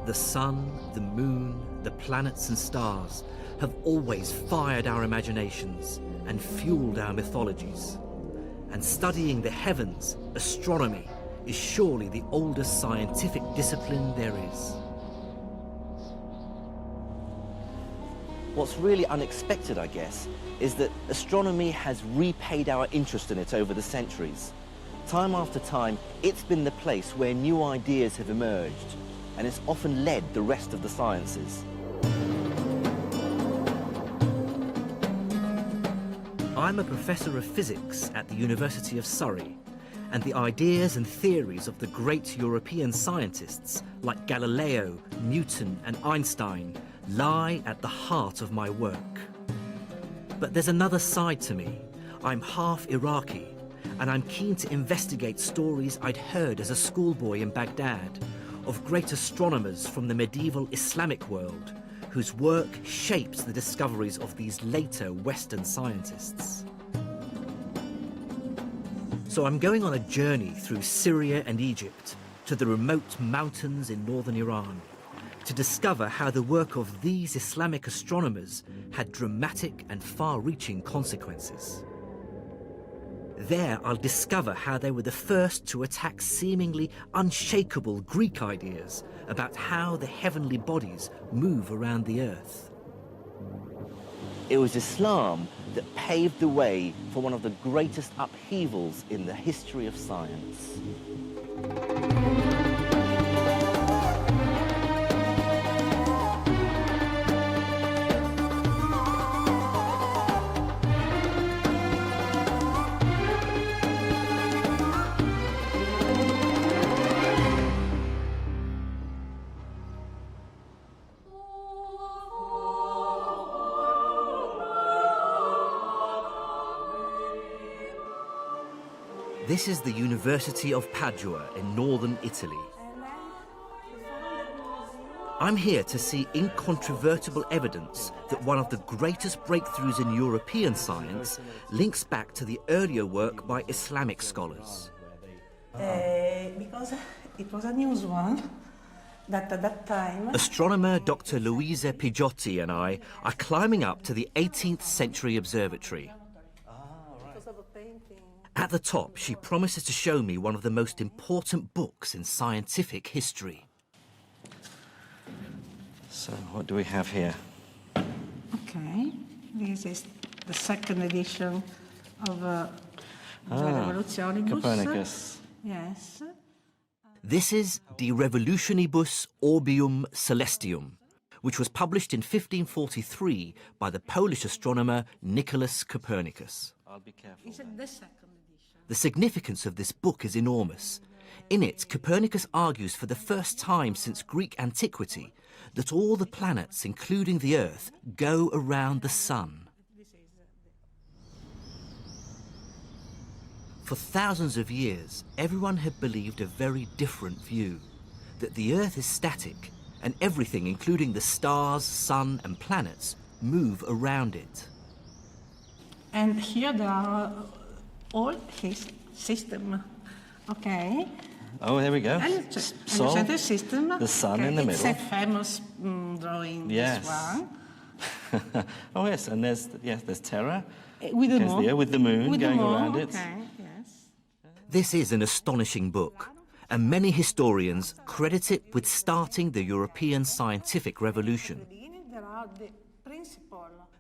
The sun, the moon, the planets and stars have always fired our imaginations and fueled our mythologies. And studying the heavens, astronomy, is surely the oldest scientific discipline there is. What's really unexpected, I guess, is that astronomy has repaid our interest in it over the centuries. Time after time, it's been the place where new ideas have emerged, and it's often led the rest of the sciences. I'm a professor of physics at the University of Surrey, and the ideas and theories of the great European scientists like Galileo, Newton and Einstein lie at the heart of my work. But there's another side to me. I'm half Iraqi, and I'm keen to investigate stories I'd heard as a schoolboy in Baghdad of great astronomers from the medieval Islamic world whose work shapes the discoveries of these later Western scientists. So I'm going on a journey through Syria and Egypt to the remote mountains in northern Iran to discover how the work of these Islamic astronomers had dramatic and far-reaching consequences. There I'll discover how they were the first to attack seemingly unshakable Greek ideas about how the heavenly bodies move around the earth. It was Islam that paved the way for one of the greatest upheavals in the history of science. This is the University of Padua in northern Italy. I'm here to see incontrovertible evidence that one of the greatest breakthroughs in European science links back to the earlier work by Islamic scholars. Because it was a news one that at that time... Astronomer Dr. Luisa Pigiotti and I are climbing up to the 18th century observatory. At the top, she promises to show me one of the most important books in scientific history. So, what do we have here? Okay, this is the second edition of the Revoluciju. Copernicus. Yes. This is De Revolutionibus Orbium Celestium, which was published in 1543 by the Polish astronomer Nicholas Copernicus. I'll be careful. Is it the second edition? The significance of this book is enormous. In it, Copernicus argues for the first time since Greek antiquity that all the planets, including the Earth, go around the Sun. For thousands of years, everyone had believed a very different view, that the Earth is static and everything, including the stars, sun and planets, move around it. And here there are all his system. Okay. Oh, there we go. And Sol, the system. the sun in the it's middle. It's a famous drawing, yes. this one. Oh, yes, and there's Terra. With the moon. There, with the moon with going the moon, around it. Okay, yes. This is an astonishing book, and many historians credit it with starting the European scientific revolution.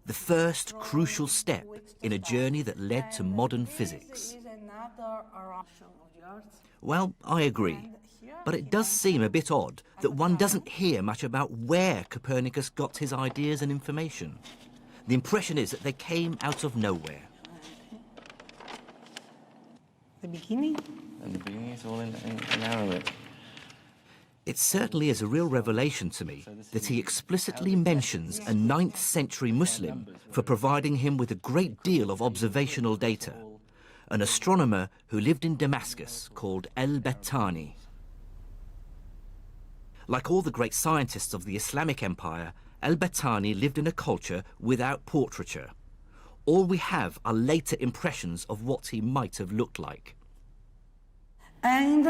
The first crucial step in a journey that led to modern physics. Well, I agree, but it does seem a bit odd that one doesn't hear much about where Copernicus got his ideas and information. The impression is that they came out of nowhere. The beginning? And the beginning is all in Arabic. It certainly is a real revelation to me that he explicitly mentions a 9th century Muslim for providing him with a great deal of observational data, an astronomer who lived in Damascus called al-Battani. Like all the great scientists of the Islamic Empire, al-Battani lived in a culture without portraiture. All we have are later impressions of what he might have looked like. And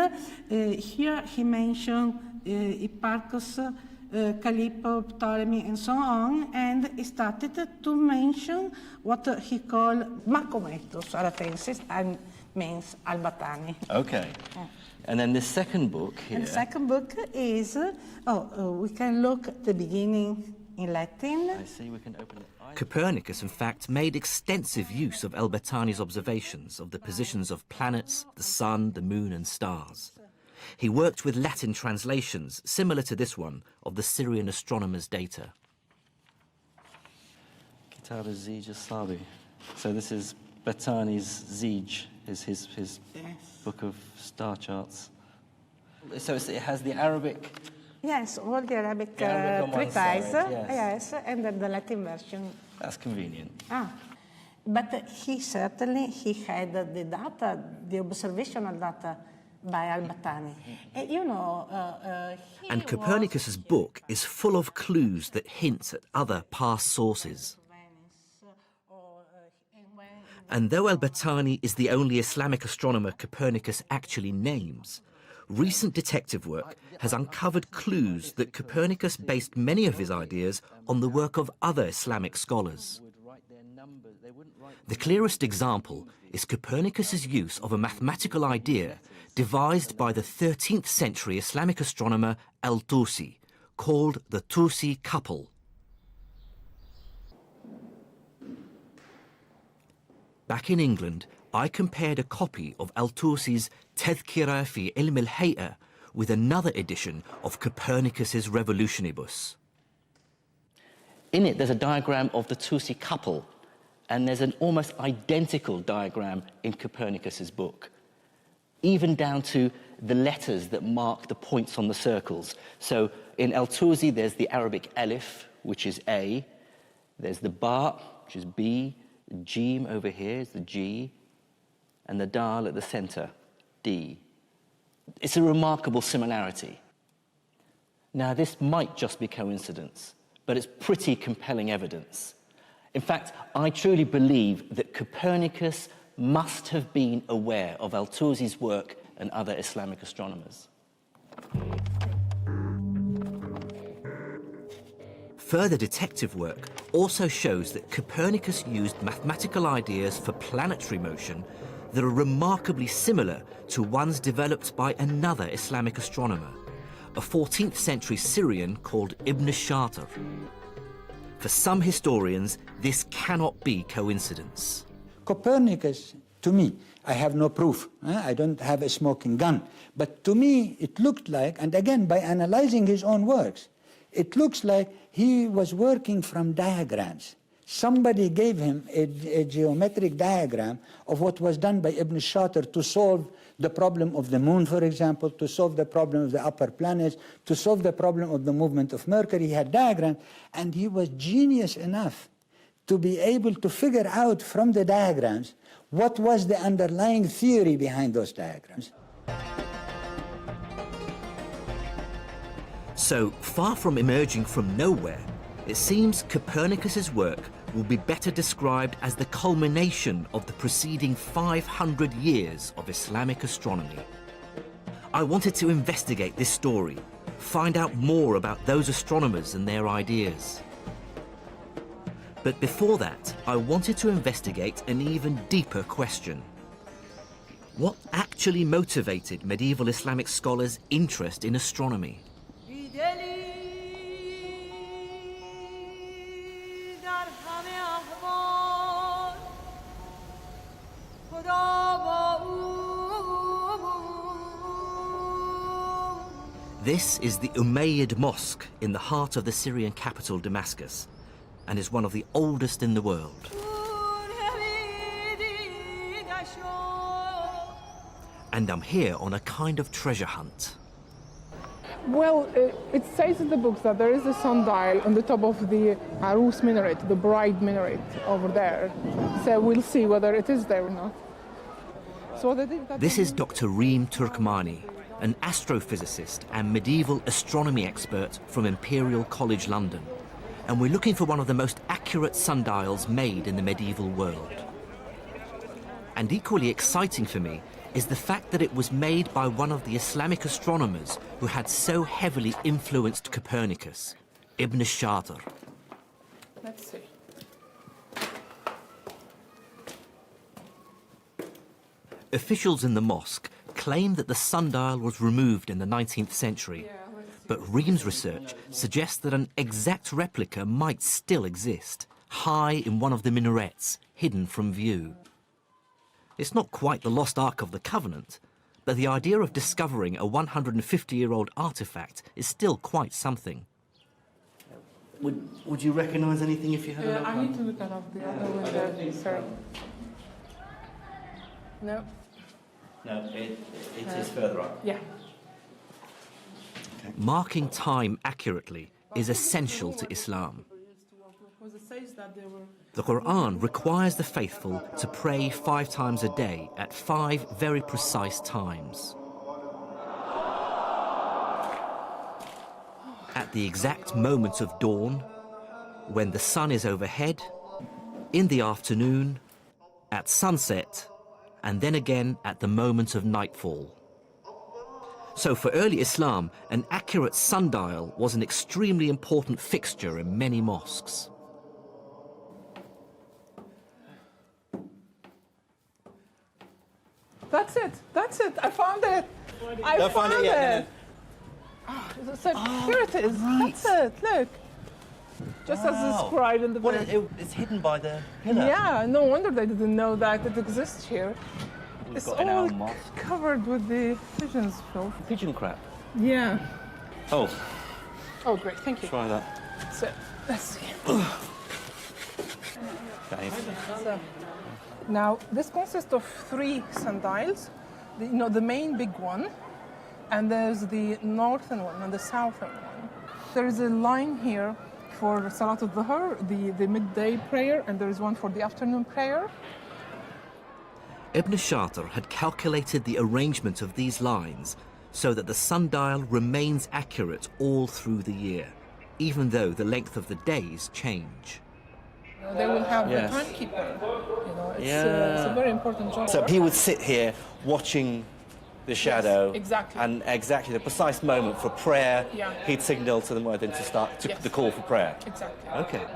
here he mentioned Hipparchus, Calippo, Ptolemy, and so on, and he started to mention what he called Macometus aratensis, and means al-Battani. Okay. Yeah. And then this second book here. And the second book is, we can look at the beginning in Latin. I see, we can open it. Copernicus, in fact, made extensive use of al-Battani's observations of the positions of planets, the sun, the moon, and stars. He worked with Latin translations, similar to this one, of the Syrian astronomers' data. Kitab al-Zij al-Sabi. So this is Battani's Zij, his Yes. book of star charts. So it has the Arabic. Yes, all the Arabic Arabic on one treatise, side, yes, and then the Latin version. That's convenient. But he certainly had the data, the observational data by al-Battani. And, you know, And Copernicus's book is full of clues that hint at other past sources. And though al-Battani is the only Islamic astronomer Copernicus actually names, recent detective work has uncovered clues that Copernicus based many of his ideas on the work of other Islamic scholars. The clearest example is Copernicus's use of a mathematical idea devised by the 13th century Islamic astronomer al-Tusi, called the Tusi couple. Back in England, I compared a copy of al-Tusi's Tadhkira fi Ilm al-Hay'a with another edition of Copernicus's Revolutionibus. In it, there's a diagram of the Tusi couple, and there's an almost identical diagram in Copernicus's book, even down to the letters that mark the points on the circles. So in al-Tusi, there's the Arabic alif, which is A, there's the ba, which is B, the Jim over here is the G, and the Dal at the center, D. It's a remarkable similarity. Now, this might just be coincidence, but it's pretty compelling evidence. In fact, I truly believe that Copernicus must have been aware of al-Tusi's work and other Islamic astronomers. Further detective work also shows that Copernicus used mathematical ideas for planetary motion that are remarkably similar to ones developed by another Islamic astronomer, a 14th century Syrian called Ibn al-Shatir. For some historians, this cannot be coincidence. Copernicus, to me, I have no proof. I don't have a smoking gun. But to me, it looked like, and again, by analyzing his own works, it looks like he was working from diagrams. Somebody gave him a geometric diagram of what was done by Ibn al-Shatir to solve the problem of the moon, for example, to solve the problem of the upper planets, to solve the problem of the movement of Mercury. He had diagrams, and he was genius enough to be able to figure out from the diagrams what was the underlying theory behind those diagrams. So, far from emerging from nowhere, it seems Copernicus's work will be better described as the culmination of the preceding 500 years of Islamic astronomy. I wanted to investigate this story, find out more about those astronomers and their ideas. But before that, I wanted to investigate an even deeper question. What actually motivated medieval Islamic scholars' interest in astronomy? This is the Umayyad Mosque in the heart of the Syrian capital, Damascus, and is one of the oldest in the world. And I'm here on a kind of treasure hunt. Well, it says in the books that there is a sundial on the top of the Arus minaret, the bride minaret over there. So we'll see whether it is there or not. So this is Dr. Reem Turkmani, an astrophysicist and medieval astronomy expert from Imperial College London. And we're looking for one of the most accurate sundials made in the medieval world. And equally exciting for me is the fact that it was made by one of the Islamic astronomers who had so heavily influenced Copernicus, Ibn al-Shatir. Let's see. Officials in the mosque claim that the sundial was removed in the 19th century, but Reem's research suggests that an exact replica might still exist, high in one of the minarets, hidden from view. It's not quite the lost Ark of the Covenant, but the idea of discovering a 150-year-old artifact is still quite something. Would you recognise anything if you had a look? I need to look at the other window, sorry. No. No, it is further up. Yeah. Marking time accurately is essential to Islam. The Quran requires the faithful to pray 5 times a day at 5 very precise times. At the exact moment of dawn, when the sun is overhead, in the afternoon, at sunset, and then again at the moment of nightfall. So for early Islam, an accurate sundial was an extremely important fixture in many mosques. That's it, I found it. I found it. Yeah. Oh, so here it is, right. That's it, look. Just as described in the book. Well, it's hidden by the pillar. Yeah, no wonder they didn't know that it exists here. It's all covered with the pigeons' filth. Pigeon crap. Yeah. Oh. Oh, great, thank you. Try that. So, let's see. So, now, this consists of 3 sundials. The main big one, and there's the northern one and the southern one. There is a line here for Salat al-Dhuhr, the midday prayer, and there is one for the afternoon prayer. Ibn al-Shatir had calculated the arrangement of these lines so that the sundial remains accurate all through the year, even though the length of the days change. They will have the timekeeper. It's a very important job. So he would sit here watching the shadow. Yes, exactly. And exactly the precise moment for prayer, Yeah. he'd signal to the muezzin to start the call for prayer. Exactly. Okay.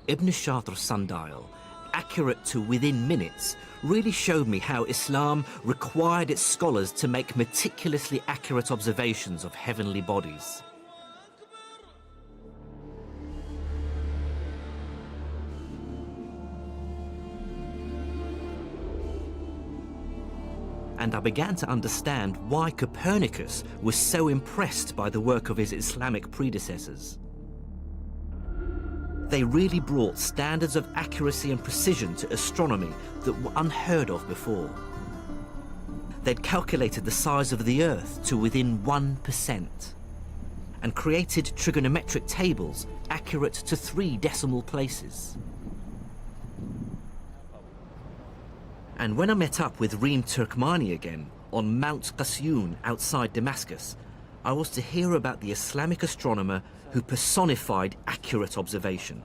Ibn al-Shatir's sundial, accurate to within minutes, really showed me how Islam required its scholars to make meticulously accurate observations of heavenly bodies. And I began to understand why Copernicus was so impressed by the work of his Islamic predecessors. They really brought standards of accuracy and precision to astronomy that were unheard of before. They'd calculated the size of the Earth to within 1% and created trigonometric tables accurate to 3 decimal places. And when I met up with Reem Turkmani again on Mount Qasyun outside Damascus, I was to hear about the Islamic astronomer who personified accurate observation.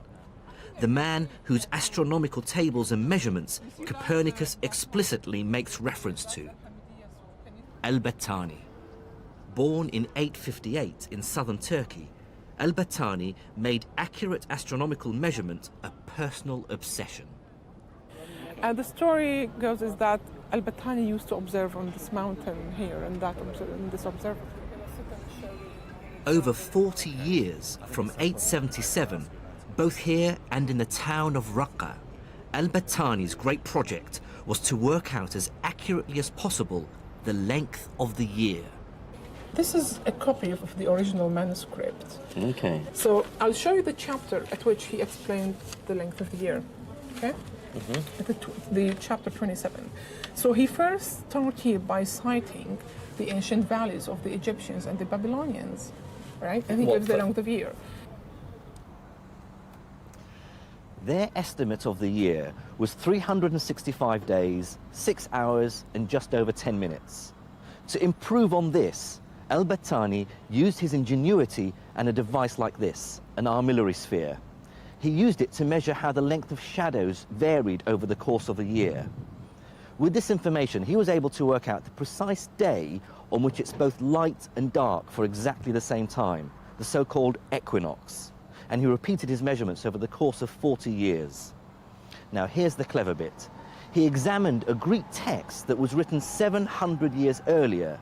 The man whose astronomical tables and measurements Copernicus explicitly makes reference to. Al-Battani. Born in 858 in southern Turkey, al-Battani made accurate astronomical measurement a personal obsession. And the story goes is that al-Battani used to observe on this mountain here and in this observatory. Over 40 years, from 877, both here and in the town of Raqqa, al-Battani's great project was to work out as accurately as possible the length of the year. This is a copy of the original manuscript. Okay. So I'll show you the chapter at which he explained the length of the year. Okay? The chapter 27. So he first started here by citing the ancient values of the Egyptians and the Babylonians, right? And he gives the length of year. Their estimate of the year was 365 days, 6 hours, and just over 10 minutes. To improve on this, al-Battani used his ingenuity and a device like this, an armillary sphere. He used it to measure how the length of shadows varied over the course of a year. With this information, he was able to work out the precise day on which it's both light and dark for exactly the same time, the so-called equinox. And he repeated his measurements over the course of 40 years. Now, here's the clever bit. He examined a Greek text that was written 700 years earlier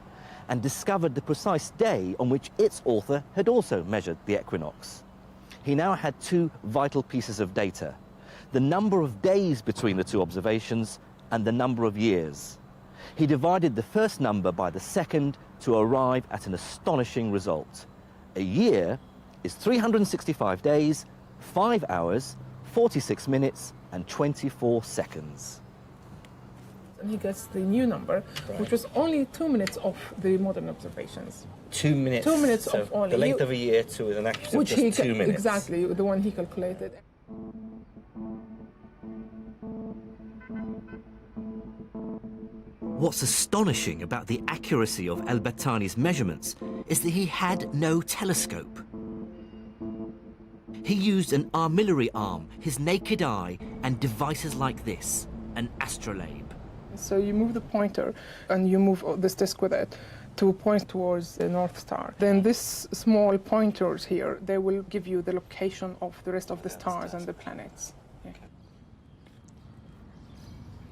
and discovered the precise day on which its author had also measured the equinox. He now had two vital pieces of data: the number of days between the two observations and the number of years. He divided the first number by the second to arrive at an astonishing result. A year is 365 days, 5 hours, 46 minutes, and 24 seconds. And he gets the new number, which was only 2 minutes of the modern observations. 2 minutes. 2 minutes so of only. The length of a year to an accuracy of just 2 minutes. Exactly, the one he calculated. What's astonishing about the accuracy of al-Battani's measurements is that he had no telescope. He used an armillary arm, his naked eye, and devices like this, an astrolabe. So you move the pointer and you move this disc with it to point towards the North Star. Then these small pointers here, they will give you the location of the rest of the stars and the planets. Yeah.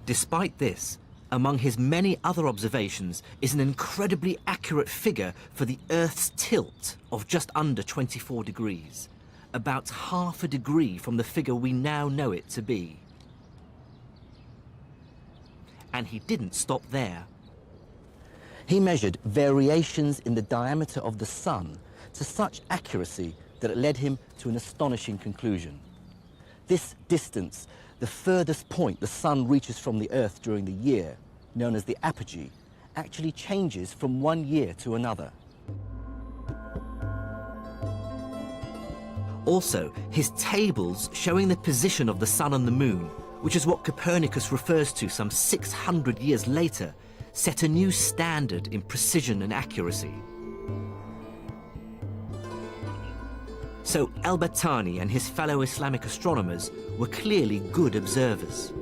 Despite this, among his many other observations is an incredibly accurate figure for the Earth's tilt of just under 24 degrees, about half a degree from the figure we now know it to be. And he didn't stop there. He measured variations in the diameter of the sun to such accuracy that it led him to an astonishing conclusion. This distance, the furthest point the sun reaches from the Earth during the year, known as the apogee, actually changes from one year to another. Also, his tables showing the position of the sun and the moon, which is what Copernicus refers to some 600 years later, set a new standard in precision and accuracy. So al-Battani and his fellow Islamic astronomers were clearly good observers.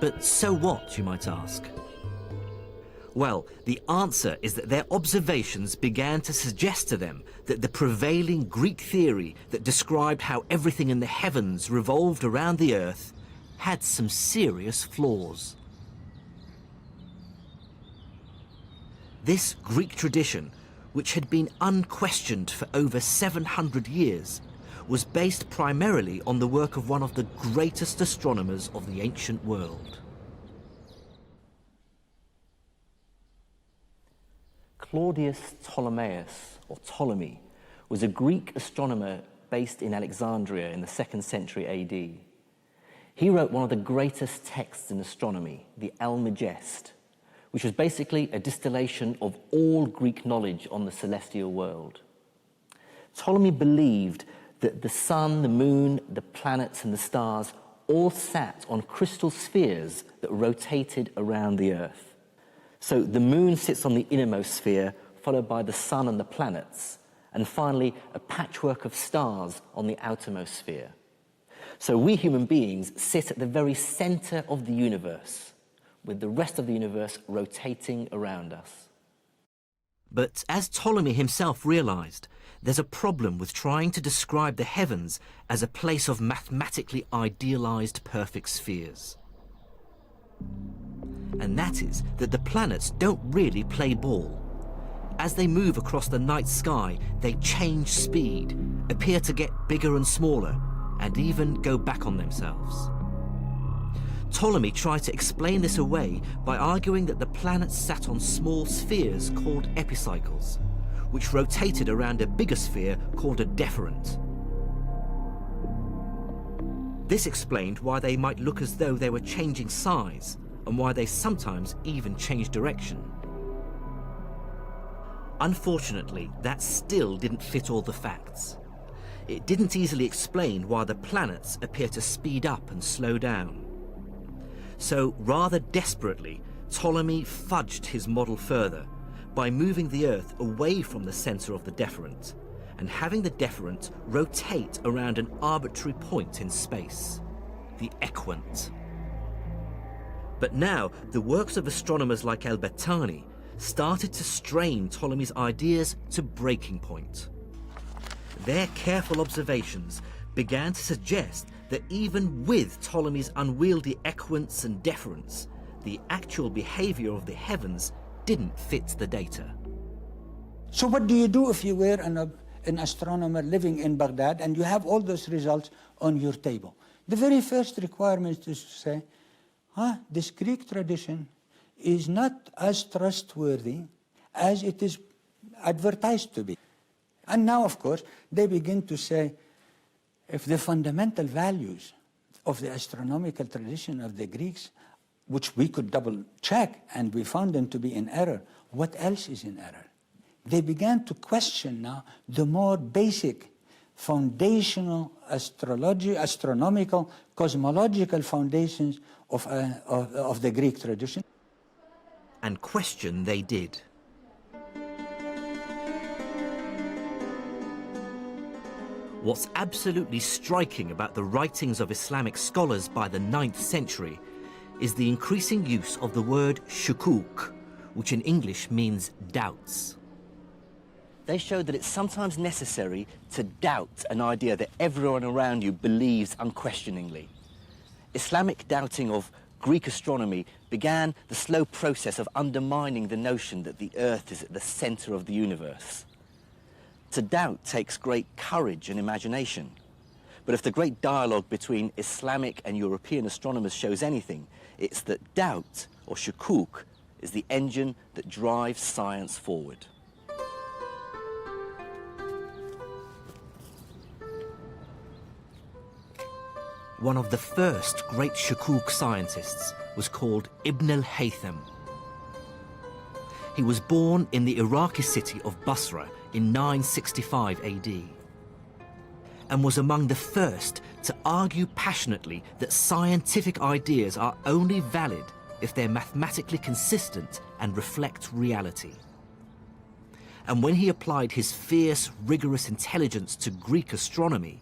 But so what, you might ask? Well, the answer is that their observations began to suggest to them that the prevailing Greek theory that described how everything in the heavens revolved around the Earth had some serious flaws. This Greek tradition, which had been unquestioned for over 700 years, was based primarily on the work of one of the greatest astronomers of the ancient world. Claudius Ptolemaeus, or Ptolemy, was a Greek astronomer based in Alexandria in the 2nd century AD. He wrote one of the greatest texts in astronomy, the Almagest, which was basically a distillation of all Greek knowledge on the celestial world. Ptolemy believed that the sun, the moon, the planets, and the stars all sat on crystal spheres that rotated around the Earth. So the moon sits on the innermost sphere, followed by the sun and the planets, and finally a patchwork of stars on the outermost sphere. So we human beings sit at the very center of the universe, with the rest of the universe rotating around us. But as Ptolemy himself realized, there's a problem with trying to describe the heavens as a place of mathematically idealized perfect spheres. And that is that the planets don't really play ball. As they move across the night sky, they change speed, appear to get bigger and smaller, and even go back on themselves. Ptolemy tried to explain this away by arguing that the planets sat on small spheres called epicycles, which rotated around a bigger sphere called a deferent. This explained why they might look as though they were changing size, and why they sometimes even change direction. Unfortunately, that still didn't fit all the facts. It didn't easily explain why the planets appear to speed up and slow down. So rather desperately, Ptolemy fudged his model further by moving the Earth away from the center of the deferent and having the deferent rotate around an arbitrary point in space, the equant. But now, the works of astronomers like al-Battani started to strain Ptolemy's ideas to breaking point. Their careful observations began to suggest that even with Ptolemy's unwieldy equants and deferents, the actual behavior of the heavens didn't fit the data. So what do you do if you were an astronomer living in Baghdad and you have all those results on your table? The very first requirement is to say, this Greek tradition is not as trustworthy as it is advertised to be. And now, of course, they begin to say, if the fundamental values of the astronomical tradition of the Greeks, which we could double check and we found them to be in error, what else is in error? They began to question now the more basic foundational astronomical, cosmological foundations of the Greek tradition. And question they did. What's absolutely striking about the writings of Islamic scholars by the 9th century is the increasing use of the word shukuk, which in English means doubts. They showed that it's sometimes necessary to doubt an idea that everyone around you believes unquestioningly. Islamic doubting of Greek astronomy began the slow process of undermining the notion that the Earth is at the center of the universe. To doubt takes great courage and imagination. But if the great dialogue between Islamic and European astronomers shows anything, it's that doubt, or shukuk, is the engine that drives science forward. One of the first great shukuk scientists was called Ibn al-Haitam. He was born in the Iraqi city of Basra in 965 AD and was among the first to argue passionately that scientific ideas are only valid if they're mathematically consistent and reflect reality. And when he applied his fierce, rigorous intelligence to Greek astronomy,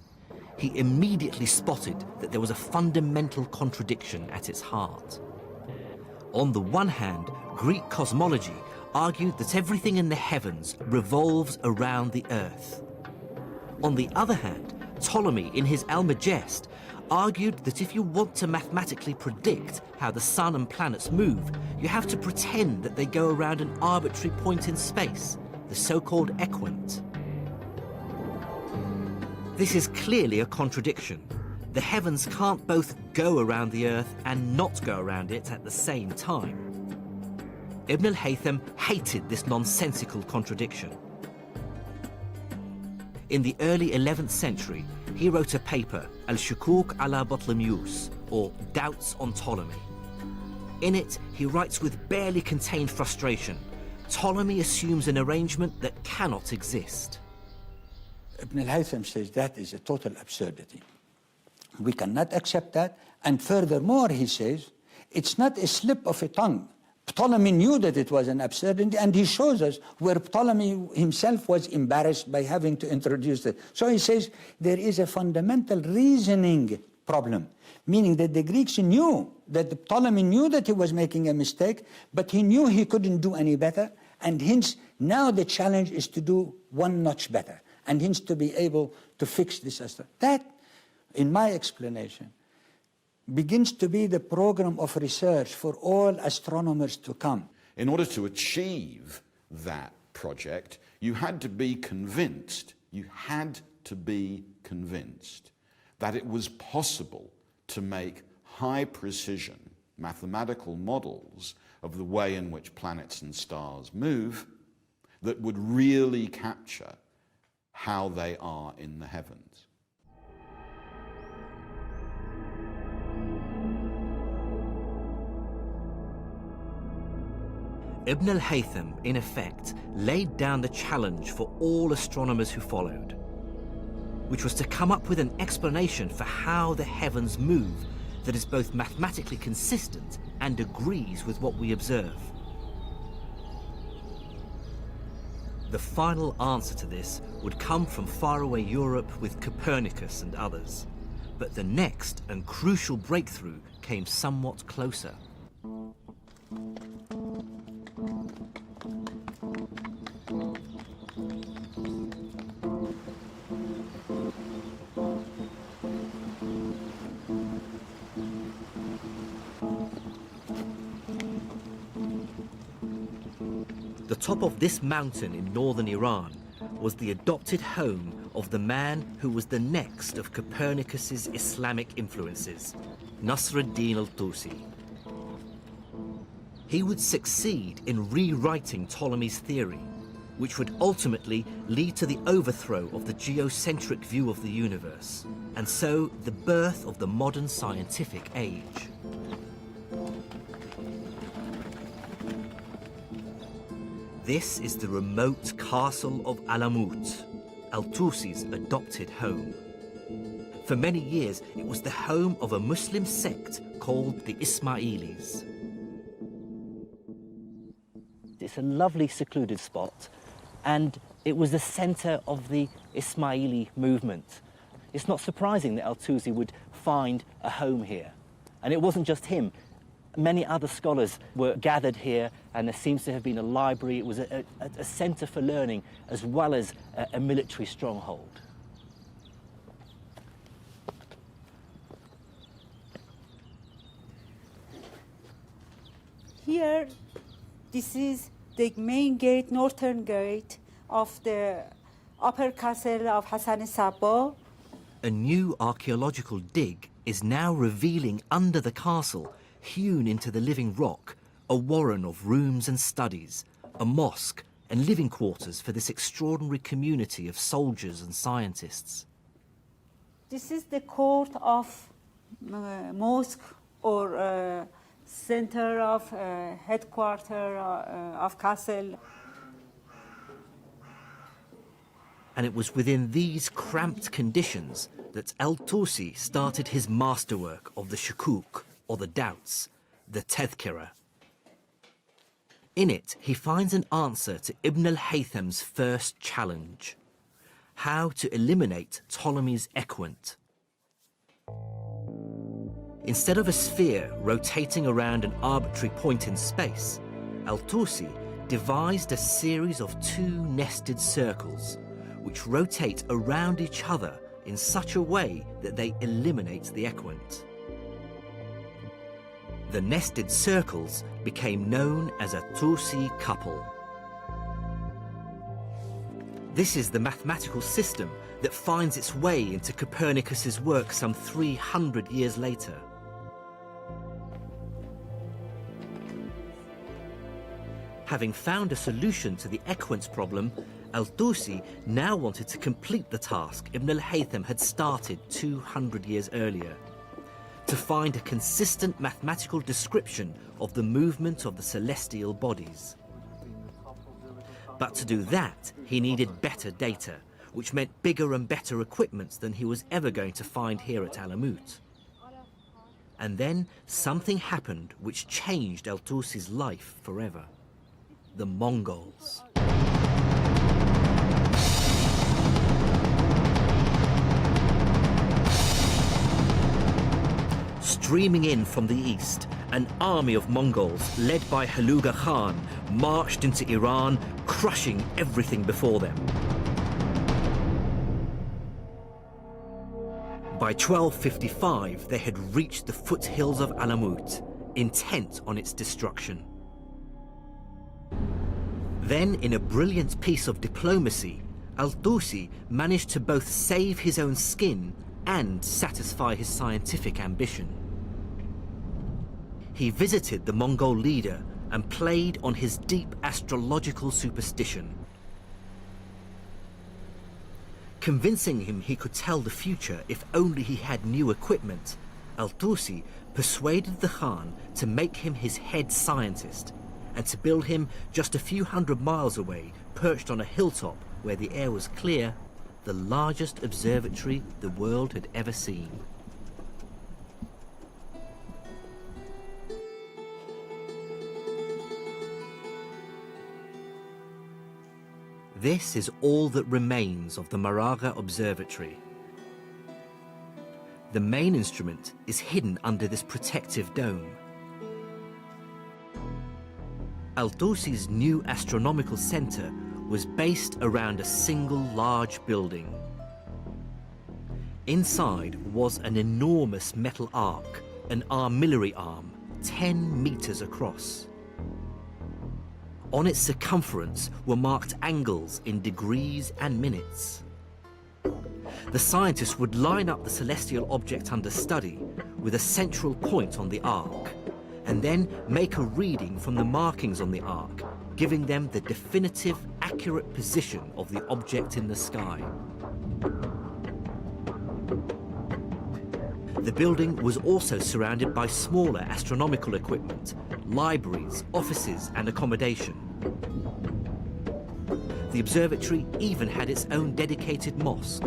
he immediately spotted that there was a fundamental contradiction at its heart. On the one hand, Greek cosmology argued that everything in the heavens revolves around the Earth. On the other hand, Ptolemy, in his Almagest, argued that if you want to mathematically predict how the sun and planets move, you have to pretend that they go around an arbitrary point in space, the so-called equant. This is clearly a contradiction. The heavens can't both go around the Earth and not go around it at the same time. Ibn al-Haitam hated this nonsensical contradiction. In the early 11th century, he wrote a paper, al-Shukuk ala Ptolemaios, or Doubts on Ptolemy. In it, he writes with barely contained frustration, Ptolemy assumes an arrangement that cannot exist. Ibn al-Haitam says that is a total absurdity. We cannot accept that, and furthermore, he says, it's not a slip of a tongue. Ptolemy knew that it was an absurdity, and he shows us where Ptolemy himself was embarrassed by having to introduce it. So he says there is a fundamental reasoning problem, meaning that the Greeks knew, that Ptolemy knew that he was making a mistake, but he knew he couldn't do any better, and hence now the challenge is to do one notch better, and hence to be able to fix this. That, in my explanation, begins to be the program of research for all astronomers to come. In order to achieve that project, you had to be convinced that it was possible to make high precision mathematical models of the way in which planets and stars move that would really capture how they are in the heavens. Ibn al-Haitam, in effect, laid down the challenge for all astronomers who followed, which was to come up with an explanation for how the heavens move that is both mathematically consistent and agrees with what we observe. The final answer to this would come from faraway Europe with Copernicus and others. But the next and crucial breakthrough came somewhat closer. The top of this mountain in northern Iran was the adopted home of the man who was the next of Copernicus's Islamic influences, Nasruddin al-Tusi. He would succeed in rewriting Ptolemy's theory, which would ultimately lead to the overthrow of the geocentric view of the universe, and so the birth of the modern scientific age. This is the remote castle of Alamut, al-Tusi's adopted home. For many years, it was the home of a Muslim sect called the Ismailis. It's a lovely secluded spot, and it was the center of the Ismaili movement. It's not surprising that al-Tusi would find a home here. And it wasn't just him. Many other scholars were gathered here, and there seems to have been a library. It was a center for learning as well as a military stronghold. Here, this is the main gate, northern gate of the upper castle of Hassan Sabba. A new archaeological dig is now revealing under the castle, hewn into the living rock, a warren of rooms and studies, a mosque and living quarters for this extraordinary community of soldiers and scientists. This is the court of mosque or center of headquarter of castle. And it was within these cramped conditions that al-Tusi started his masterwork of the shukuk, or the doubts, the tadhkira. In it, he finds an answer to Ibn al-Haytham's first challenge: how to eliminate Ptolemy's equant. Instead of a sphere rotating around an arbitrary point in space, al-Tusi devised a series of two nested circles, which rotate around each other in such a way that they eliminate the equant. The nested circles became known as a Tusi couple. This is the mathematical system that finds its way into Copernicus's work some 300 years later. Having found a solution to the equant problem, al-Tusi now wanted to complete the task Ibn al-Haytham had started 200 years earlier: to find a consistent mathematical description of the movement of the celestial bodies. But to do that, he needed better data, which meant bigger and better equipment than he was ever going to find here at Alamut. And then something happened which changed al-Tusi's life forever: the Mongols. Streaming in from the east, an army of Mongols, led by Hulagu Khan, marched into Iran, crushing everything before them. By 1255, they had reached the foothills of Alamut, intent on its destruction. Then, in a brilliant piece of diplomacy, al-Tusi managed to both save his own skin and satisfy his scientific ambition. He visited the Mongol leader and played on his deep astrological superstition. Convincing him he could tell the future if only he had new equipment, al-Tusi persuaded the Khan to make him his head scientist and to build him just a few hundred miles away, perched on a hilltop where the air was clear, the largest observatory the world had ever seen. This is all that remains of the Maraga Observatory. The main instrument is hidden under this protective dome. Al-Tusi's new astronomical center was based around a single large building. Inside was an enormous metal arc, an armillary arm, 10 meters across. On its circumference were marked angles in degrees and minutes. The scientists would line up the celestial object under study with a central point on the arc, and then make a reading from the markings on the arc, giving them the definitive, accurate position of the object in the sky. The building was also surrounded by smaller astronomical equipment, libraries, offices, and accommodation. The observatory even had its own dedicated mosque.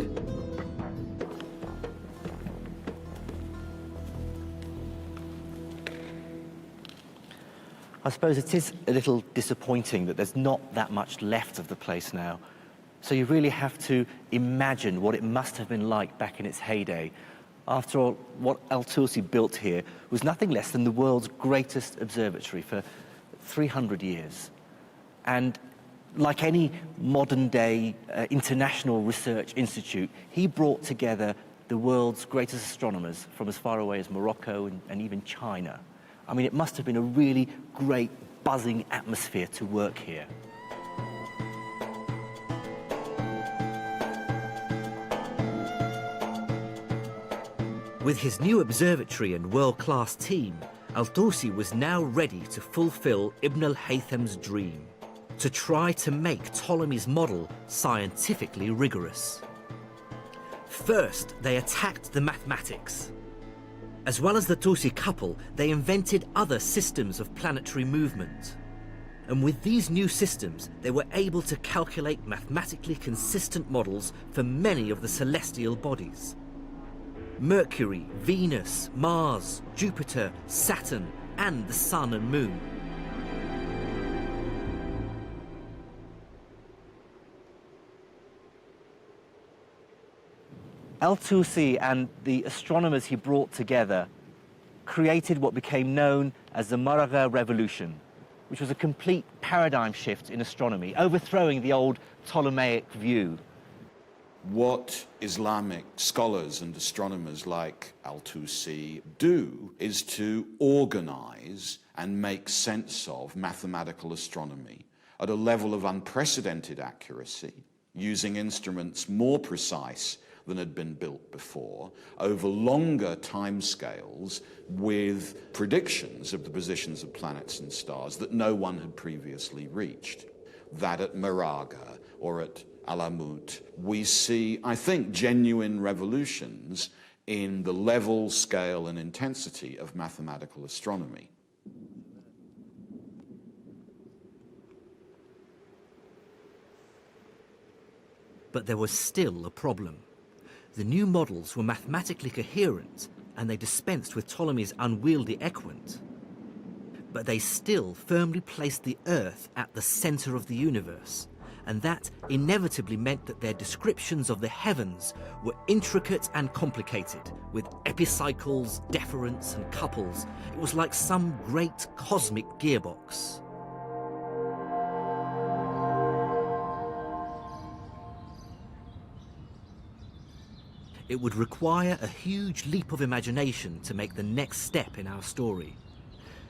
I suppose it is a little disappointing that there's not that much left of the place now. So you really have to imagine what it must have been like back in its heyday. After all, what al-Tusi built here was nothing less than the world's greatest observatory for 300 years. And like any modern-day international research institute, he brought together the world's greatest astronomers from as far away as Morocco and even China. I mean, it must have been a really great, buzzing atmosphere to work here. With his new observatory and world-class team, al-Tusi was now ready to fulfill Ibn al-Haytham's dream, to try to make Ptolemy's model scientifically rigorous. First, they attacked the mathematics. As well as the Tusi couple, they invented other systems of planetary movement. And with these new systems, they were able to calculate mathematically consistent models for many of the celestial bodies. Mercury, Venus, Mars, Jupiter, Saturn, and the Sun and Moon. Al-Tusi and the astronomers he brought together created what became known as the Maraga Revolution, which was a complete paradigm shift in astronomy, overthrowing the old Ptolemaic view. What Islamic scholars and astronomers like al-Tusi do is to organize and make sense of mathematical astronomy at a level of unprecedented accuracy, using instruments more precise than had been built before, over longer timescales, with predictions of the positions of planets and stars that no one had previously reached. That at Maraga or at Alamut, we see, I think, genuine revolutions in the level, scale, and intensity of mathematical astronomy. But there was still a problem. The new models were mathematically coherent, and they dispensed with Ptolemy's unwieldy equant. But they still firmly placed the Earth at the center of the universe, and that inevitably meant that their descriptions of the heavens were intricate and complicated, with epicycles, deferents, and couples. It was like some great cosmic gearbox. It would require a huge leap of imagination to make the next step in our story.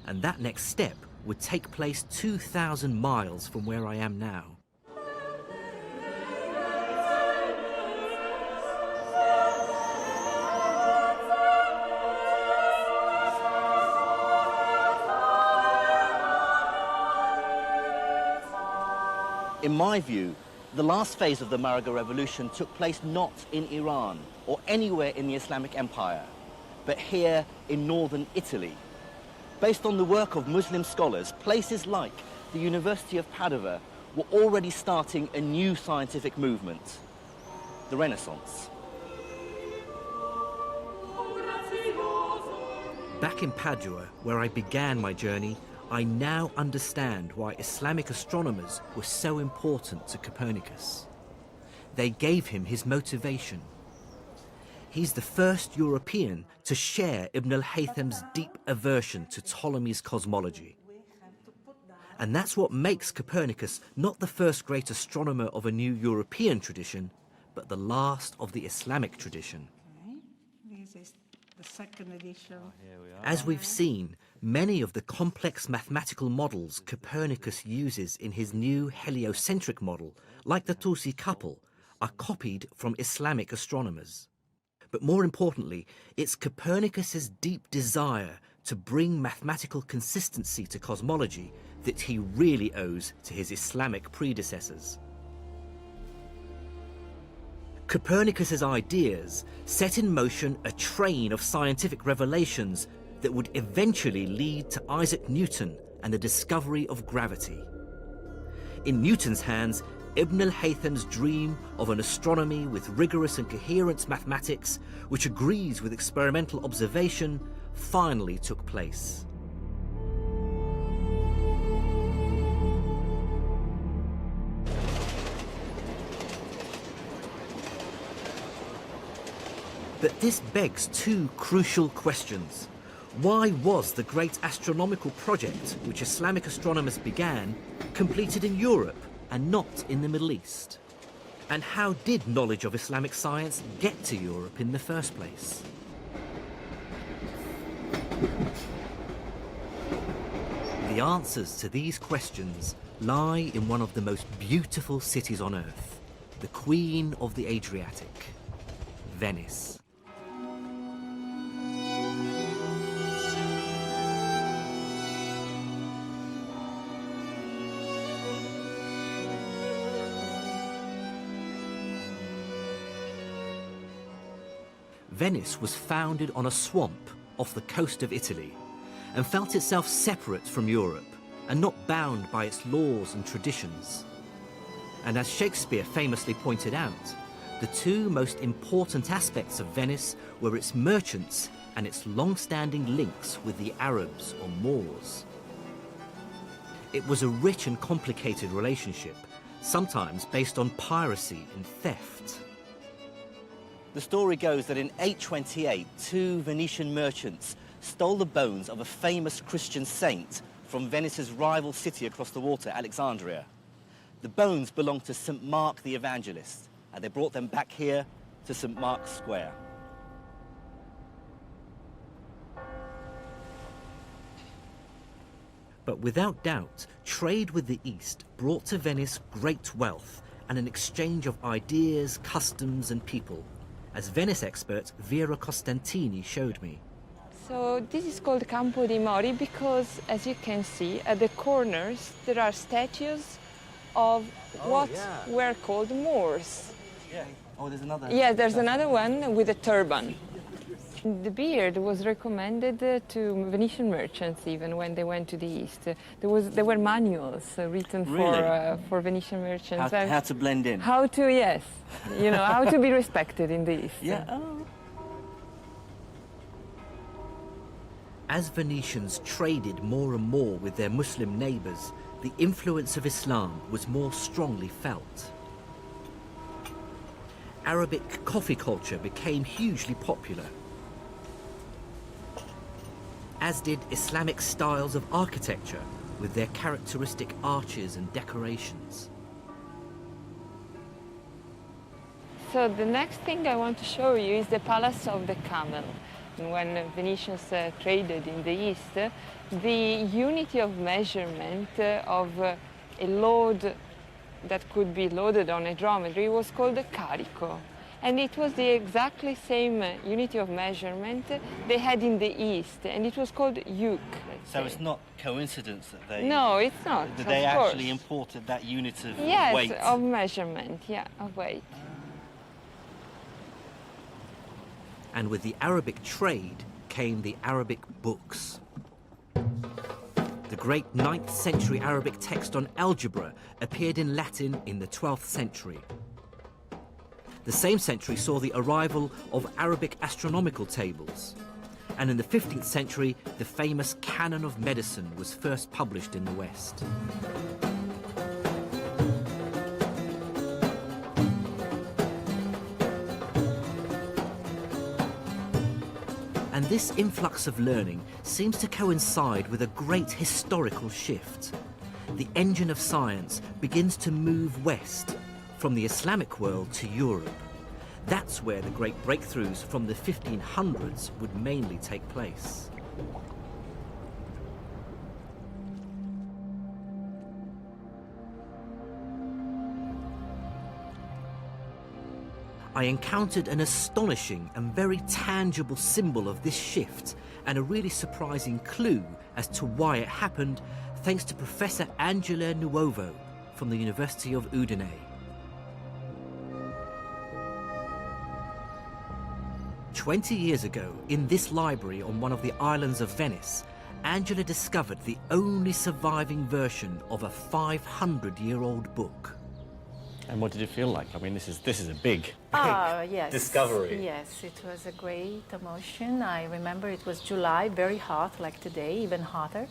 And that next step would take place 2,000 miles from where I am now. In my view, the last phase of the Maraga Revolution took place not in Iran or anywhere in the Islamic Empire, but here in northern Italy. Based on the work of Muslim scholars, places like the University of Padua were already starting a new scientific movement, the Renaissance. Back in Padua, where I began my journey, I now understand why Islamic astronomers were so important to Copernicus. They gave him his motivation. He's the first European to share Ibn al-Haytham's deep aversion to Ptolemy's cosmology. And that's what makes Copernicus not the first great astronomer of a new European tradition, but the last of the Islamic tradition. This is the second edition. As we've seen, many of the complex mathematical models Copernicus uses in his new heliocentric model, like the Tusi couple, are copied from Islamic astronomers. But more importantly, it's Copernicus's deep desire to bring mathematical consistency to cosmology that he really owes to his Islamic predecessors. Copernicus's ideas set in motion a train of scientific revelations that would eventually lead to Isaac Newton and the discovery of gravity. In Newton's hands, Ibn al-Haytham's dream of an astronomy with rigorous and coherent mathematics, which agrees with experimental observation, finally took place. But this begs two crucial questions. Why was the great astronomical project which Islamic astronomers began completed in Europe and not in the Middle East? And how did knowledge of Islamic science get to Europe in the first place? The answers to these questions lie in one of the most beautiful cities on earth, the Queen of the Adriatic, Venice. Venice was founded on a swamp off the coast of Italy and felt itself separate from Europe and not bound by its laws and traditions. And as Shakespeare famously pointed out, the two most important aspects of Venice were its merchants and its long-standing links with the Arabs or Moors. It was a rich and complicated relationship, sometimes based on piracy and theft. The story goes that in 828, two Venetian merchants stole the bones of a famous Christian saint from Venice's rival city across the water, Alexandria. The bones belonged to St. Mark the Evangelist, and they brought them back here to St. Mark's Square. But without doubt, trade with the East brought to Venice great wealth and an exchange of ideas, customs and people, as Venice expert Vera Costantini showed me. So this is called Campo dei Mori because, as you can see, at the corners there are statues of what were called Moors. Yeah. Oh, there's another. Yeah, there's another one with a turban. The beard was recommended to Venetian merchants even when they went to the East. There were manuals written for Venetian merchants. How to blend in. How to, yes, you know, how to be respected in the East. Yeah. Oh. As Venetians traded more and more with their Muslim neighbours, the influence of Islam was more strongly felt. Arabic coffee culture became hugely popular, as did Islamic styles of architecture with their characteristic arches and decorations. So the next thing I want to show you is the Palace of the Camel. When Venetians traded in the East, the unity of measurement of a load that could be loaded on a dromedary was called a carico. And it was the exactly same unity of measurement they had in the East, and it was called yoke. So it's not coincidence that they... No, it's not, that they of course. actually imported that unit of yes, weight. Yes, of measurement, yeah, of weight. And with the Arabic trade came the Arabic books. The great 9th century Arabic text on algebra appeared in Latin in the 12th century. The same century saw the arrival of Arabic astronomical tables. And in the 15th century, the famous Canon of Medicine was first published in the West. And this influx of learning seems to coincide with a great historical shift. The engine of science begins to move west, from the Islamic world to Europe. That's where the great breakthroughs from the 1500s would mainly take place. I encountered an astonishing and very tangible symbol of this shift and a really surprising clue as to why it happened, thanks to Professor Angela Nuovo from the University of Udine. 20 years ago, in this library on one of the islands of Venice, Angela discovered the only surviving version of a 500-year-old book. And what did it feel like? I mean, this is a big Yes. discovery. Yes, it was a great emotion. I remember it was July, very hot, like today, even hotter,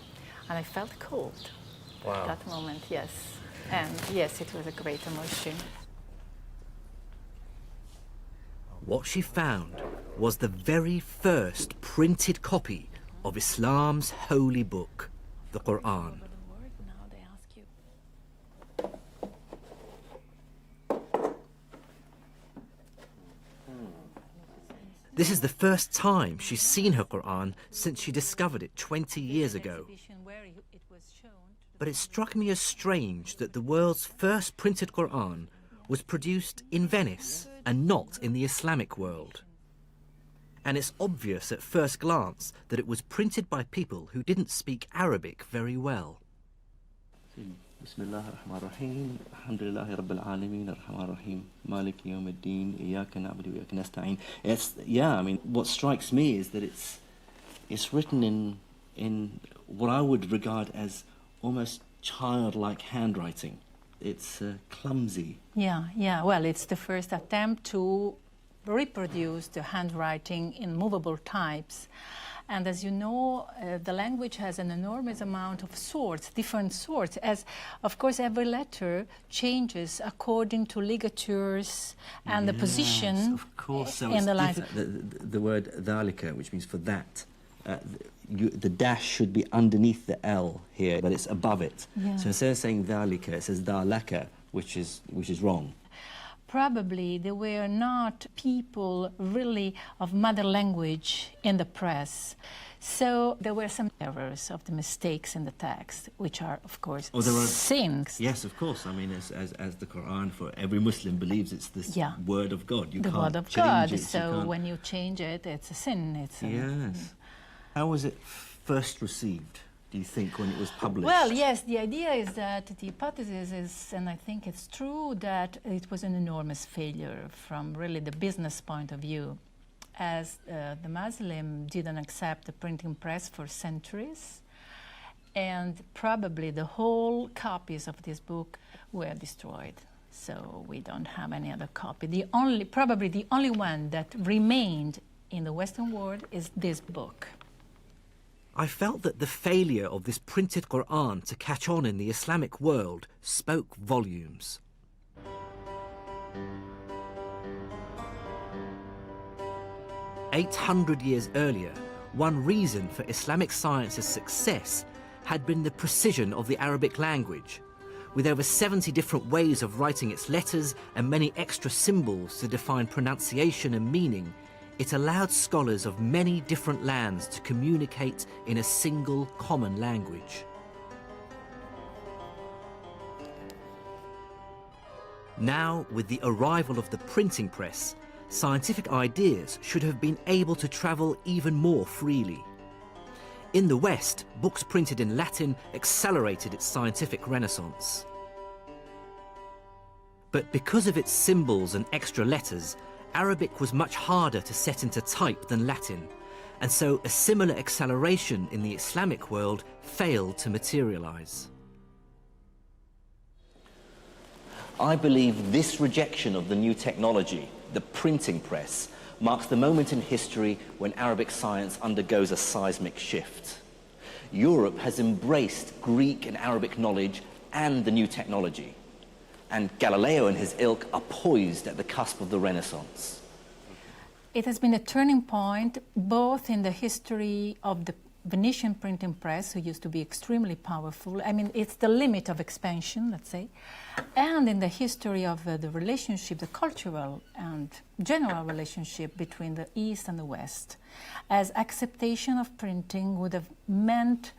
and I felt cold at that moment, yes. And yes, it was a great emotion. What she found was the very first printed copy of Islam's holy book, the Quran. This is the first time she's seen her Quran since she discovered it 20 years ago. But it struck me as strange that the world's first printed Quran was produced in Venice and not in the Islamic world. And it's obvious at first glance that it was printed by people who didn't speak Arabic very well. Bismillah ar-Rahman ar-Rahim. Alhamdulillahi Rabbil Alameen ar-Rahman ar-Rahim. Maliki yawm ad-Din. Iyaka na'budu wa iyaka nasta'in. I mean, what strikes me is that it's written in what I would regard as almost childlike handwriting. It's clumsy. Yeah. Well, it's the first attempt to reproduce the handwriting in movable types. And as you know, the language has an enormous amount of sorts, different sorts, as, of course, every letter changes according to ligatures and the position of course. So in the line. The word dhalika, which means for that, the dash should be underneath the L here, but it's above it. Yeah. So instead of saying dhalika, it says dhalaka, which is wrong. Probably there were not people really of mother language in the press. So there were some errors of the mistakes in the text, which are, of course, sins. Yes, of course. I mean, as the Quran, for every Muslim believes it's the word of God. You the can't word of change God. it. So when you change it, it's a sin. Yes. How was it first received, do you think, when it was published? Well, yes, the idea is that the hypothesis is, and I think it's true, that it was an enormous failure from really the business point of view, as the Muslim didn't accept the printing press for centuries, and probably the whole copies of this book were destroyed. So we don't have any other copy. Probably the only one that remained in the Western world is this book. I felt that the failure of this printed Quran to catch on in the Islamic world spoke volumes. "800 years earlier, one reason for Islamic science's success had been the precision of the Arabic language. With over 70 different ways of writing its letters and many extra symbols to define pronunciation and meaning, it allowed scholars of many different lands to communicate in a single common language." Now, with the arrival of the printing press, scientific ideas should have been able to travel even more freely. In the West, books printed in Latin accelerated its scientific renaissance. But because of its symbols and extra letters, Arabic was much harder to set into type than Latin, and so a similar acceleration in the Islamic world failed to materialize. I believe this rejection of the new technology, the printing press, marks the moment in history when Arabic science undergoes a seismic shift. Europe has embraced Greek and Arabic knowledge and the new technology, and Galileo and his ilk are poised at the cusp of the Renaissance. It has been a turning point both in the history of the Venetian printing press, who used to be extremely powerful. I mean, it's the limit of expansion, let's say, and in the history of the relationship, the cultural and general relationship between the East and the West, as acceptation of printing would have meant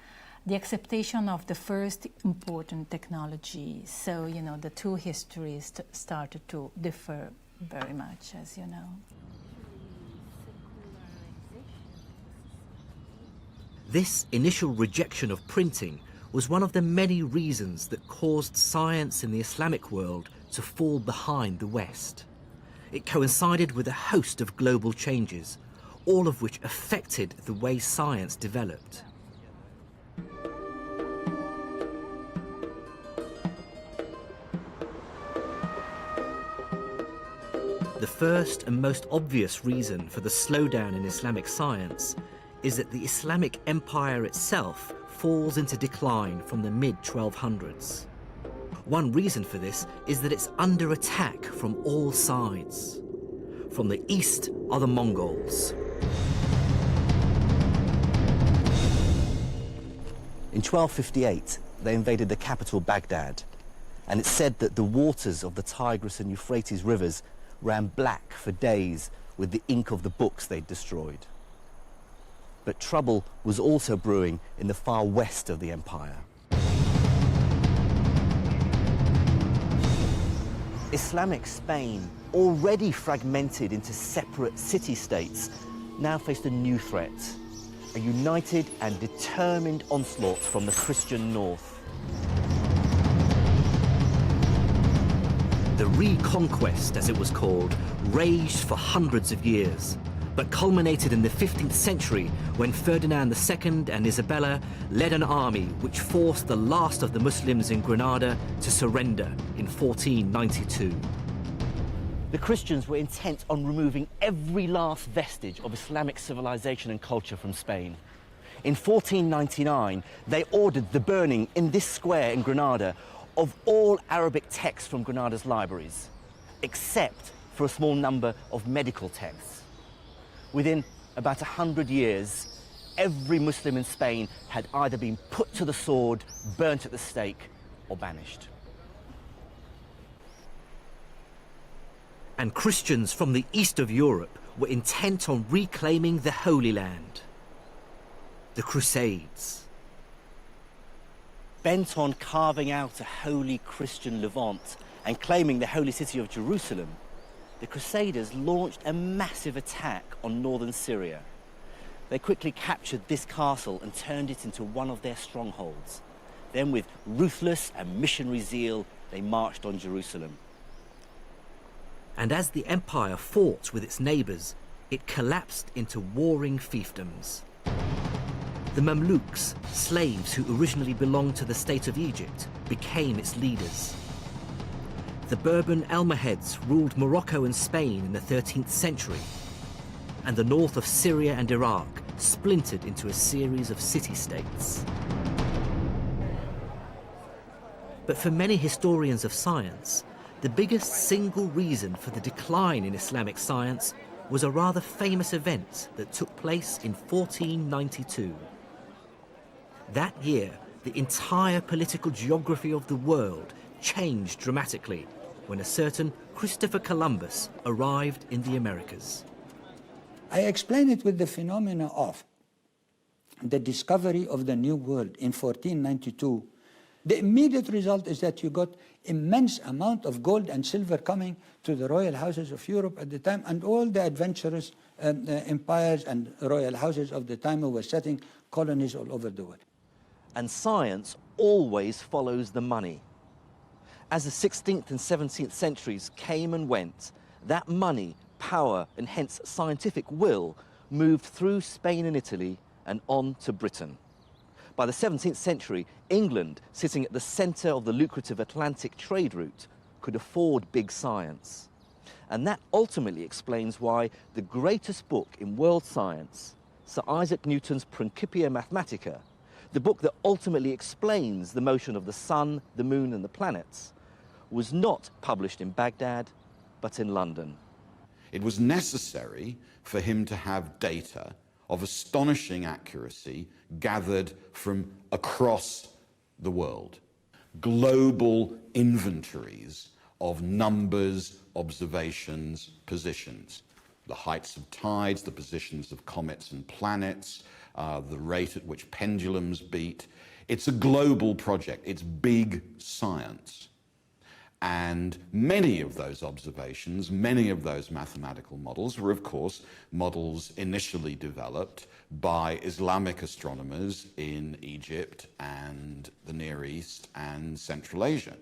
the acceptation of the first important technology. So, you know, the two histories started to differ very much, as you know. This initial rejection of printing was one of the many reasons that caused science in the Islamic world to fall behind the West. It coincided with a host of global changes, all of which affected the way science developed. The first and most obvious reason for the slowdown in Islamic science is that the Islamic Empire itself falls into decline from the mid-1200s. One reason for this is that it's under attack from all sides. From the east are the Mongols. In 1258, they invaded the capital Baghdad, and it's said that the waters of the Tigris and Euphrates rivers ran black for days with the ink of the books they'd destroyed. But trouble was also brewing in the far west of the empire. Islamic Spain, already fragmented into separate city-states, now faced a new threat, a united and determined onslaught from the Christian north. The Reconquest, as it was called, raged for hundreds of years, but culminated in the 15th century when Ferdinand II and Isabella led an army which forced the last of the Muslims in Granada to surrender in 1492. The Christians were intent on removing every last vestige of Islamic civilization and culture from Spain. In 1499, they ordered the burning in this square in Granada of all Arabic texts from Granada's libraries, except for a small number of medical texts. Within about 100 years, every Muslim in Spain had either been put to the sword, burnt at the stake, or banished. And Christians from the east of Europe were intent on reclaiming the Holy Land. The Crusades. Bent on carving out a holy Christian Levant and claiming the holy city of Jerusalem, the Crusaders launched a massive attack on northern Syria. They quickly captured this castle and turned it into one of their strongholds. Then, with ruthless and missionary zeal, they marched on Jerusalem. And as the empire fought with its neighbours, it collapsed into warring fiefdoms. The Mamluks, slaves who originally belonged to the state of Egypt, became its leaders. The Berber Almohads ruled Morocco and Spain in the 13th century, and the north of Syria and Iraq splintered into a series of city-states. But for many historians of science, the biggest single reason for the decline in Islamic science was a rather famous event that took place in 1492. That year, the entire political geography of the world changed dramatically when a certain Christopher Columbus arrived in the Americas. I explain it with the phenomena of the discovery of the New World in 1492. The immediate result is that you got immense amount of gold and silver coming to the royal houses of Europe at the time, and all the adventurous empires and royal houses of the time who were setting colonies all over the world. And science always follows the money. As the 16th and 17th centuries came and went, that money, power, and hence scientific will moved through Spain and Italy and on to Britain. By the 17th century, England, sitting at the centre of the lucrative Atlantic trade route, could afford big science. And that ultimately explains why the greatest book in world science, Sir Isaac Newton's Principia Mathematica, the book that ultimately explains the motion of the sun, the moon and the planets, was not published in Baghdad, but in London. It was necessary for him to have data of astonishing accuracy gathered from across the world. Global inventories of numbers, observations, positions. The heights of tides, the positions of comets and planets, the rate at which pendulums beat. It's a global project. It's big science. And many of those observations, many of those mathematical models were, of course, models initially developed by Islamic astronomers in Egypt and the Near East and Central Asia.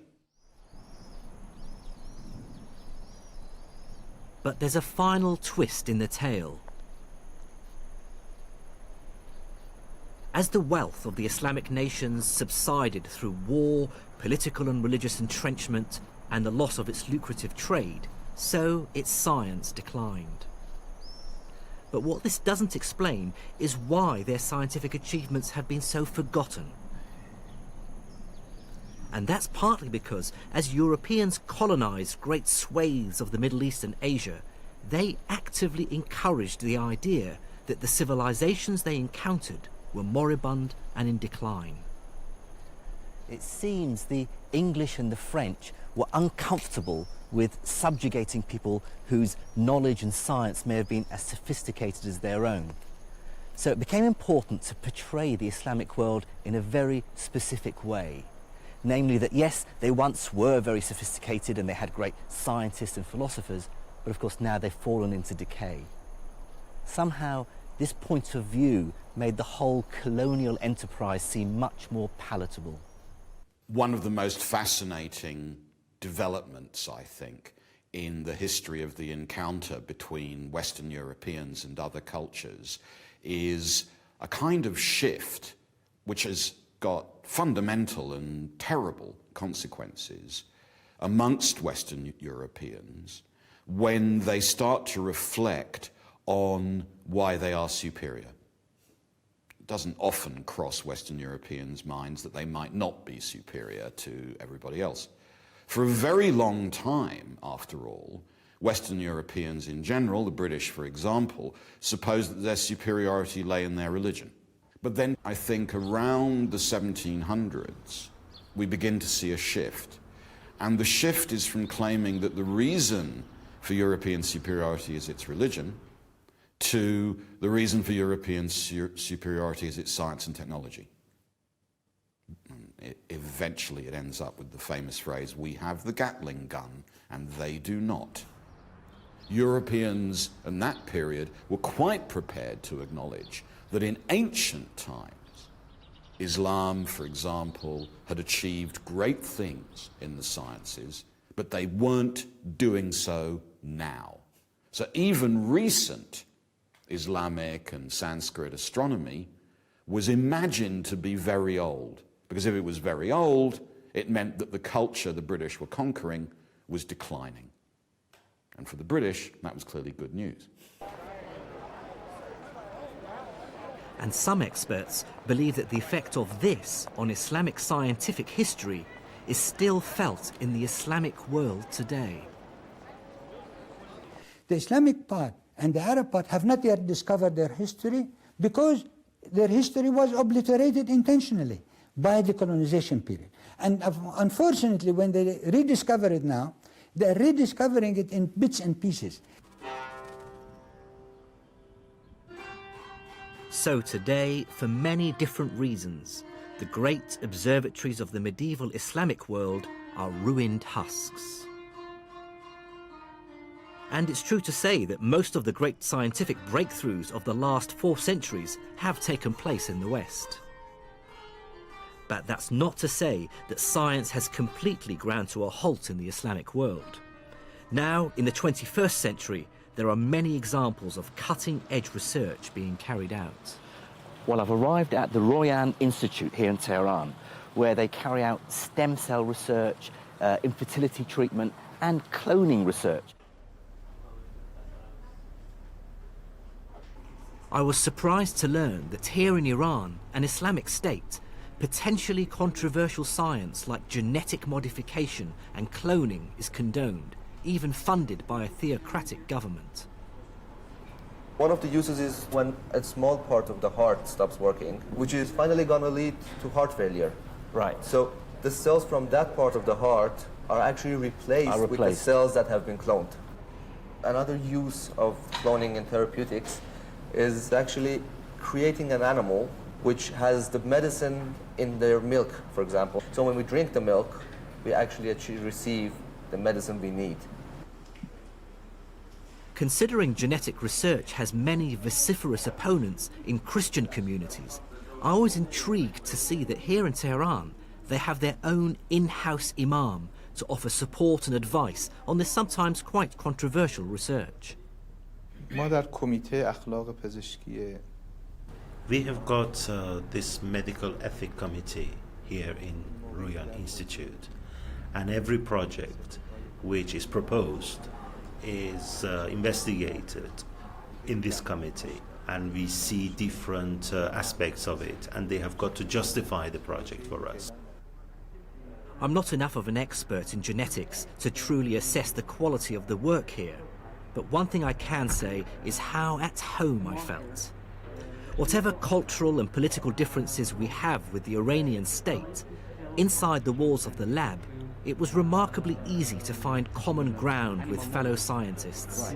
But there's a final twist in the tale. As the wealth of the Islamic nations subsided through war, political and religious entrenchment, and the loss of its lucrative trade, so its science declined. But what this doesn't explain is why their scientific achievements have been so forgotten. And that's partly because, as Europeans colonized great swathes of the Middle East and Asia, they actively encouraged the idea that the civilizations they encountered were moribund and in decline. It seems the English and the French were uncomfortable with subjugating people whose knowledge and science may have been as sophisticated as their own. So it became important to portray the Islamic world in a very specific way. Namely that, yes, they once were very sophisticated and they had great scientists and philosophers, but of course now they've fallen into decay. Somehow, this point of view made the whole colonial enterprise seem much more palatable. One of the most fascinating developments, I think, in the history of the encounter between Western Europeans and other cultures is a kind of shift which has got fundamental and terrible consequences amongst Western Europeans when they start to reflect on why they are superior. It doesn't often cross Western Europeans' minds that they might not be superior to everybody else. For a very long time, after all, Western Europeans in general, the British for example, supposed that their superiority lay in their religion. But then I think around the 1700s, we begin to see a shift. And the shift is from claiming that the reason for European superiority is its religion to the reason for European superiority is its science and technology. Eventually it ends up with the famous phrase, we have the Gatling gun and they do not. Europeans in that period were quite prepared to acknowledge that in ancient times, Islam, for example, had achieved great things in the sciences, but they weren't doing so now. So even recent Islamic and Sanskrit astronomy was imagined to be very old, because if it was very old, it meant that the culture the British were conquering was declining. And for the British, that was clearly good news. And some experts believe that the effect of this on Islamic scientific history is still felt in the Islamic world today. The Islamic part and the Arab part have not yet discovered their history because their history was obliterated intentionally by the colonization period. And unfortunately, when they rediscover it now, they're rediscovering it in bits and pieces. So today, for many different reasons, the great observatories of the medieval Islamic world are ruined husks. And it's true to say that most of the great scientific breakthroughs of the last 4 centuries have taken place in the West. But that's not to say that science has completely ground to a halt in the Islamic world. Now, in the 21st century, there are many examples of cutting-edge research being carried out. Well, I've arrived at the Royan Institute here in Tehran, where they carry out stem cell research, infertility treatment, and cloning research. I was surprised to learn that here in Iran, an Islamic state, potentially controversial science like genetic modification and cloning is condoned, even funded by a theocratic government. One of the uses is when a small part of the heart stops working, which is finally going to lead to heart failure. Right. So the cells from that part of the heart are actually replaced with the cells that have been cloned. Another use of cloning in therapeutics is actually creating an animal which has the medicine in their milk, for example. So when we drink the milk, we actually receive the medicine we need. Considering genetic research has many vociferous opponents in Christian communities, I was intrigued to see that here in Tehran, they have their own in-house imam to offer support and advice on this sometimes quite controversial research. ما در کمیته اخلاق پزشکی We have got this medical ethic committee here in Royal Institute, and every project which is proposed is investigated in this committee, and we see different aspects of it, and they have got to justify the project for us. I'm not enough of an expert in genetics to truly assess the quality of the work here, but one thing I can say is how at home I felt. Whatever cultural and political differences we have with the Iranian state, inside the walls of the lab, it was remarkably easy to find common ground with fellow scientists.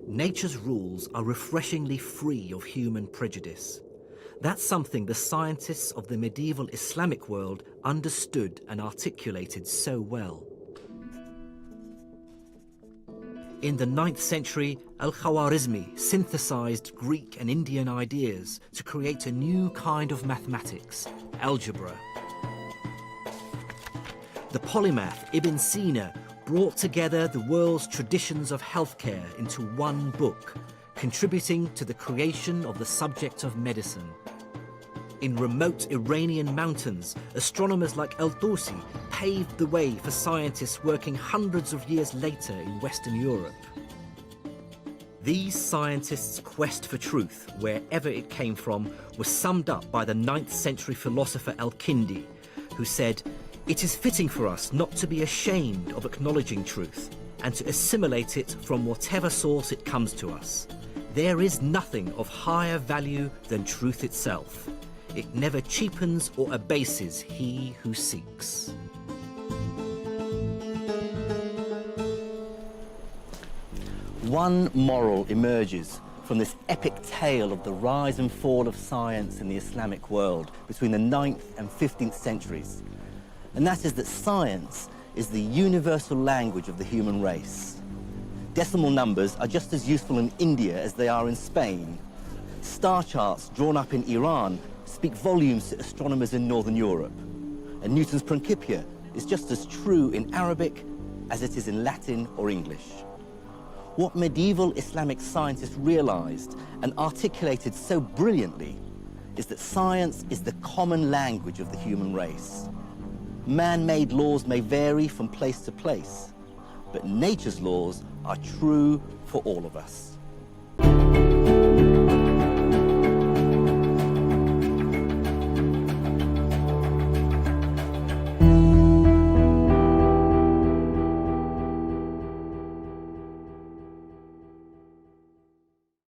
Nature's rules are refreshingly free of human prejudice. That's something the scientists of the medieval Islamic world understood and articulated so well. In the 9th century, al-Khwarizmi synthesized Greek and Indian ideas to create a new kind of mathematics, algebra. The polymath Ibn Sina brought together the world's traditions of healthcare into one book, contributing to the creation of the subject of medicine. In remote Iranian mountains, astronomers like al-Tusi paved the way for scientists working hundreds of years later in Western Europe. These scientists' quest for truth, wherever it came from, was summed up by the 9th century philosopher al-Kindi, who said, "It is fitting for us not to be ashamed of acknowledging truth and to assimilate it from whatever source it comes to us. There is nothing of higher value than truth itself. It never cheapens or abases he who seeks." One moral emerges from this epic tale of the rise and fall of science in the Islamic world between the 9th and 15th centuries. And that is that science is the universal language of the human race. Decimal numbers are just as useful in India as they are in Spain. Star charts drawn up in Iran speak volumes to astronomers in Northern Europe. And Newton's Principia is just as true in Arabic as it is in Latin or English. What medieval Islamic scientists realized and articulated so brilliantly is that science is the common language of the human race. Man-made laws may vary from place to place, but nature's laws are true for all of us.